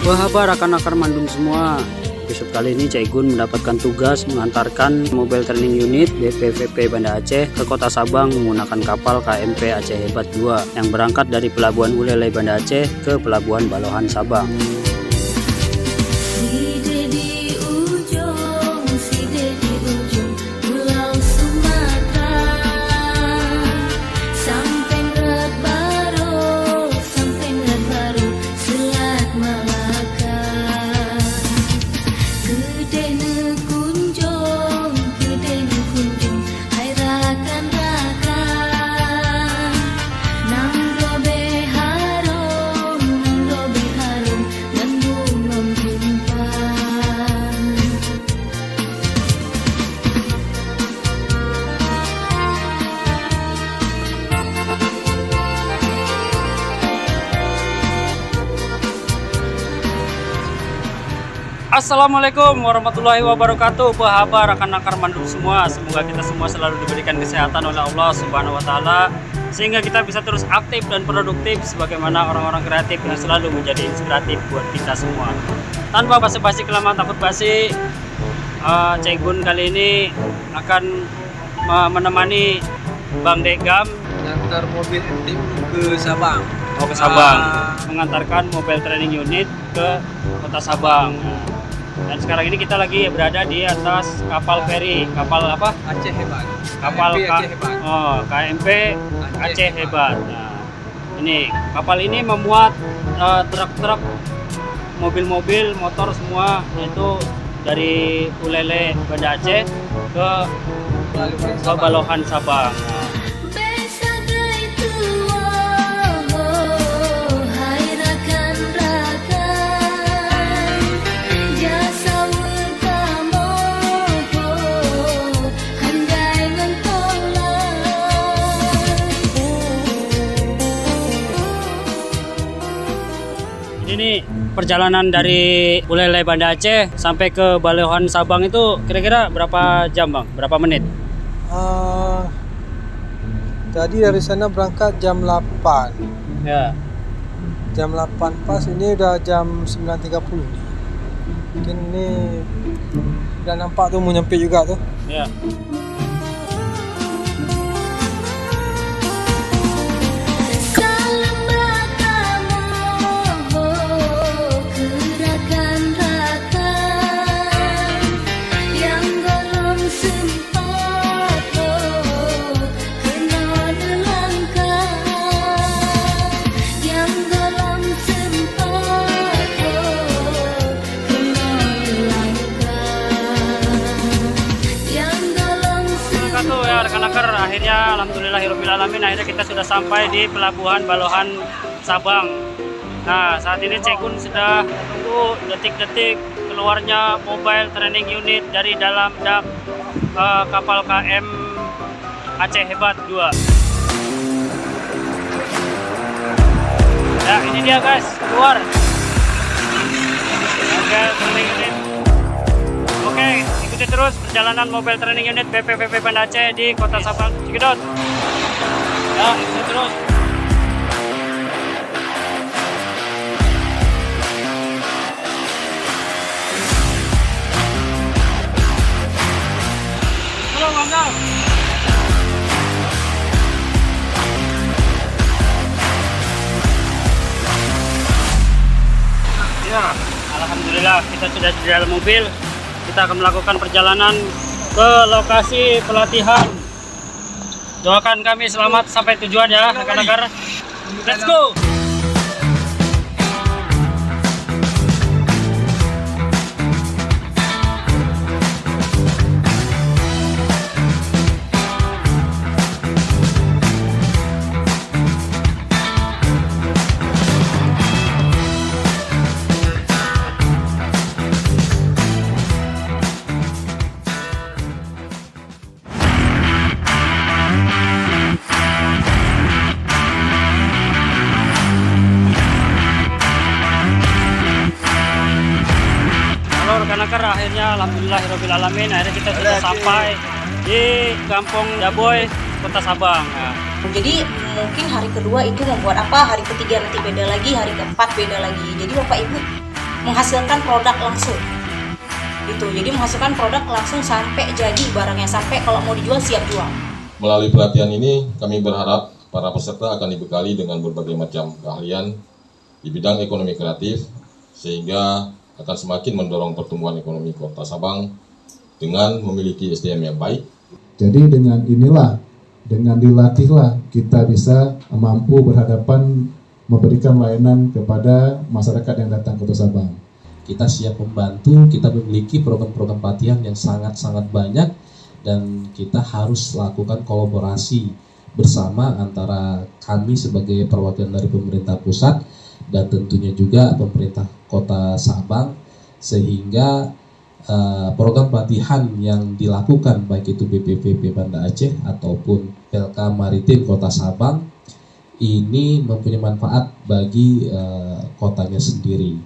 Wahaba rekan-rekan Mandung semua. Episode kali ini Cak Igun mendapatkan tugas mengantarkan Mobile Training Unit BPVP Banda Aceh ke Kota Sabang menggunakan kapal KMP Aceh Hebat 2 yang berangkat dari Pelabuhan Ulele Banda Aceh ke Pelabuhan Balohan Sabang. Assalamualaikum warahmatullahi wabarakatuh. Wahaba rekan-rekan Mandung semua. Semoga kita semua selalu diberikan kesehatan oleh Allah Subhanahu wa taala sehingga kita bisa terus aktif dan produktif sebagaimana orang-orang kreatif yang selalu menjadi inspiratif buat kita semua. Tanpa basa-basi kelamaan takut basi, Cak Igun kali ini akan menemani Bang Degam mengantar mobil tim ke Sabang. Ke Sabang, mengantarkan Mobile Training Unit ke Kota Sabang. Dan sekarang ini kita lagi berada di atas kapal feri, kapal apa? Aceh Hebat. Kapal KMP Aceh Hebat. KMP Aceh Hebat. Nah, ini kapal ini memuat truk-truk, mobil-mobil, motor semua itu dari Ulele Banda Aceh ke Balohan Sabang. Ini perjalanan dari Ulele Banda Aceh sampai ke Balohan Sabang itu kira-kira berapa jam, Bang? Berapa menit? Jadi dari sana berangkat jam 8. Ya. Jam 8 pas, ini udah jam 9.30. Mungkin ini udah nampak tuh mau nyampe juga tuh. Ya. Akhirnya alhamdulillahirobbilalamin akhirnya kita sudah sampai di Pelabuhan Balohan Sabang. Nah, saat ini Cak Igun sudah tunggu detik-detik keluarnya Mobile Training Unit dari dalam dak kapal KM Aceh Hebat 2. Ya, ini dia guys, keluar. Mobile Training Unit. Oke, ikuti terus perjalanan Mobile Training Unit BPVP Banda Aceh di Kota Sabang, Cikidot. Ya, ikuti terus. Halo, Bang. Ya, alhamdulillah kita sudah di dalam mobil. Kita akan melakukan perjalanan ke lokasi pelatihan. Doakan kami selamat sampai tujuan ya, rekan-rekan. Let's go! rekan-rekan, akhirnya alhamdulillahirobbilalamin akhirnya kita sudah sampai di Kampung Daboy, Kota Sabang. Nah. Jadi mungkin hari kedua itu membuat apa, hari ketiga nanti beda lagi, hari keempat beda lagi. Jadi Bapak Ibu menghasilkan produk langsung. Itu, jadi menghasilkan produk langsung sampai jadi barangnya, sampai kalau mau dijual siap jual. Melalui pelatihan ini, kami berharap para peserta akan dibekali dengan berbagai macam keahlian di bidang ekonomi kreatif, sehingga akan semakin mendorong pertumbuhan ekonomi Kota Sabang dengan memiliki SDM yang baik. Jadi dengan inilah, dengan dilatihlah kita bisa mampu berhadapan memberikan layanan kepada masyarakat yang datang ke Kota Sabang. Kita siap membantu, kita memiliki program-program pelatihan yang sangat-sangat banyak dan kita harus lakukan kolaborasi bersama antara kami sebagai perwakilan dari pemerintah pusat dan tentunya juga pemerintah Kota Sabang, sehingga program pelatihan yang dilakukan baik itu BPPP Banda Aceh ataupun PLK Maritim Kota Sabang ini mempunyai manfaat bagi kotanya sendiri.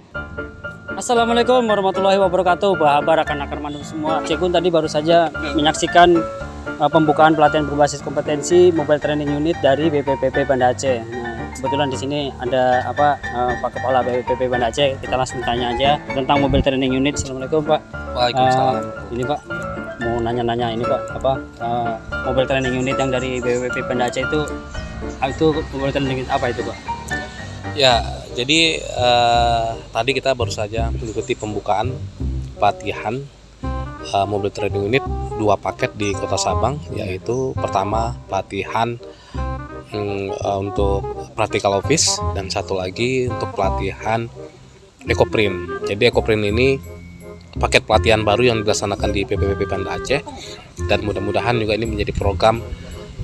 Assalamualaikum warahmatullahi wabarakatuh. Bahabar rekan-rekan Mandung semua. Cekun tadi baru saja menyaksikan pembukaan pelatihan berbasis kompetensi Mobile Training Unit dari BPPP Banda Aceh. Kebetulan di sini ada Pak Kepala BPPP Banda Aceh. Kita langsung tanya aja tentang Mobile Training Unit. Assalamualaikum Pak. Waalaikumsalam. Ini Pak mau nanya-nanya ini Pak, Mobile Training Unit yang dari BPPP Banda Aceh itu Mobile Training Unit apa itu Pak? Ya, jadi tadi kita baru saja mengikuti pembukaan pelatihan Mobile Training Unit 2 paket di Kota Sabang, yaitu pertama pelatihan untuk practical office dan satu lagi untuk pelatihan EcoPrint. Jadi EcoPrint ini paket pelatihan baru yang dilaksanakan di BPPP Banda Aceh dan mudah-mudahan juga ini menjadi program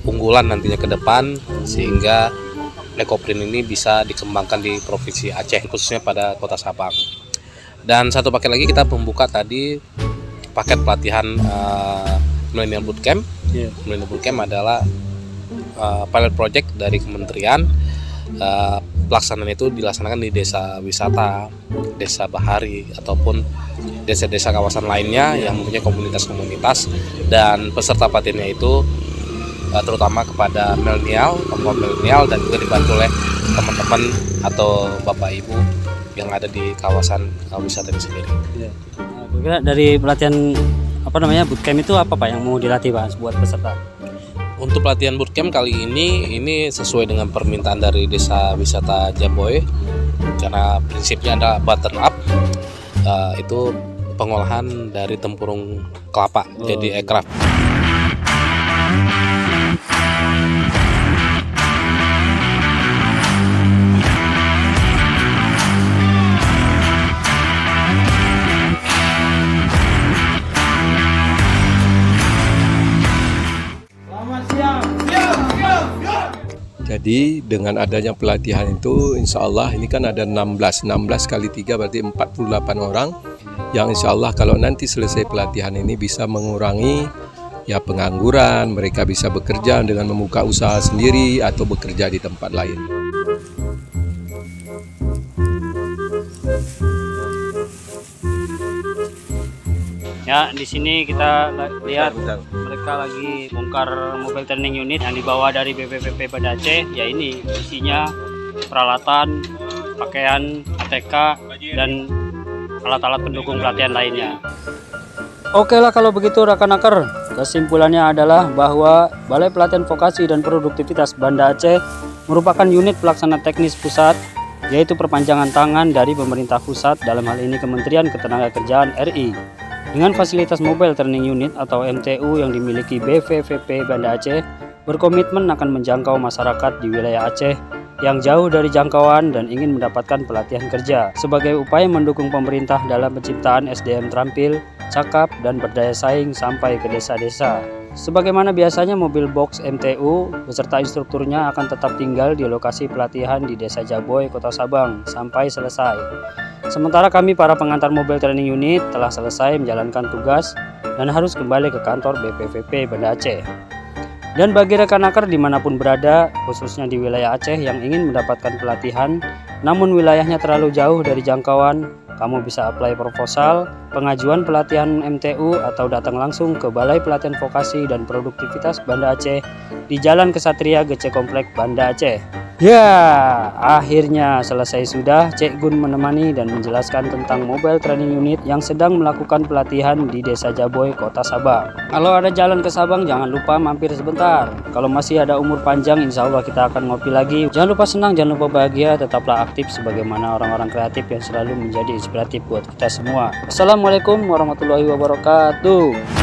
unggulan nantinya ke depan sehingga EcoPrint ini bisa dikembangkan di Provinsi Aceh khususnya pada Kota Sabang. Dan satu paket lagi kita membuka tadi paket pelatihan Millennial Bootcamp. Millennial Bootcamp adalah pilot project dari kementerian. Pelaksanaan itu dilaksanakan di desa wisata, desa bahari ataupun desa-desa kawasan lainnya yang mempunyai komunitas-komunitas, dan peserta pelatihannya itu terutama kepada milenial, kaum milenial, dan juga dibantu oleh teman-teman atau bapak ibu yang ada di kawasan wisata itu sendiri. Kira dari pelatihan bootcamp itu apa Pak yang mau dilatih Pak buat peserta? Untuk pelatihan bootcamp kali ini sesuai dengan permintaan dari Desa Wisata Jaboy, karena prinsipnya ada bottom up, itu pengolahan dari tempurung kelapa jadi aircraft. Jadi dengan adanya pelatihan itu insya Allah ini kan ada 16 kali 3 berarti 48 orang yang insya Allah kalau nanti selesai pelatihan ini bisa mengurangi pengangguran, mereka bisa bekerja dengan membuka usaha sendiri atau bekerja di tempat lain. Ya, di sini kita lihat mereka lagi bongkar Mobile Training Unit yang dibawa dari BPPP Banda Aceh. Ya, ini isinya peralatan, pakaian, ATK, dan alat-alat pendukung pelatihan lainnya. Oke lah kalau begitu rekan-rekan, kesimpulannya adalah bahwa Balai Pelatihan Vokasi dan Produktivitas Banda Aceh merupakan unit pelaksana teknis pusat, yaitu perpanjangan tangan dari pemerintah pusat, dalam hal ini Kementerian Ketenagakerjaan RI. Dengan fasilitas Mobile Training Unit atau MTU yang dimiliki BPPP Banda Aceh, berkomitmen akan menjangkau masyarakat di wilayah Aceh yang jauh dari jangkauan dan ingin mendapatkan pelatihan kerja sebagai upaya mendukung pemerintah dalam penciptaan SDM terampil, cakap, dan berdaya saing sampai ke desa-desa. Sebagaimana biasanya, mobil box MTU beserta instrukturnya akan tetap tinggal di lokasi pelatihan di Desa Jaboy, Kota Sabang sampai selesai. Sementara kami para pengantar Mobile Training Unit telah selesai menjalankan tugas dan harus kembali ke kantor BPPP Banda Aceh. Dan bagi rekan-rekan dimanapun berada, khususnya di wilayah Aceh yang ingin mendapatkan pelatihan, namun wilayahnya terlalu jauh dari jangkauan, kamu bisa apply proposal, pengajuan pelatihan MTU atau datang langsung ke Balai Pelatihan Vokasi dan Produktivitas Banda Aceh di Jalan Kesatria Gece Komplek Banda Aceh. Ya, akhirnya selesai sudah. Cek Gun menemani dan menjelaskan tentang Mobile Training Unit yang sedang melakukan pelatihan di Desa Jaboy, Kota Sabang. Kalau ada jalan ke Sabang, jangan lupa mampir sebentar. Kalau masih ada umur panjang, insya Allah kita akan ngopi lagi. Jangan lupa senang, jangan lupa bahagia, tetaplah aktif sebagaimana orang-orang kreatif yang selalu menjadi inspiratif buat kita semua. Assalamualaikum warahmatullahi wabarakatuh.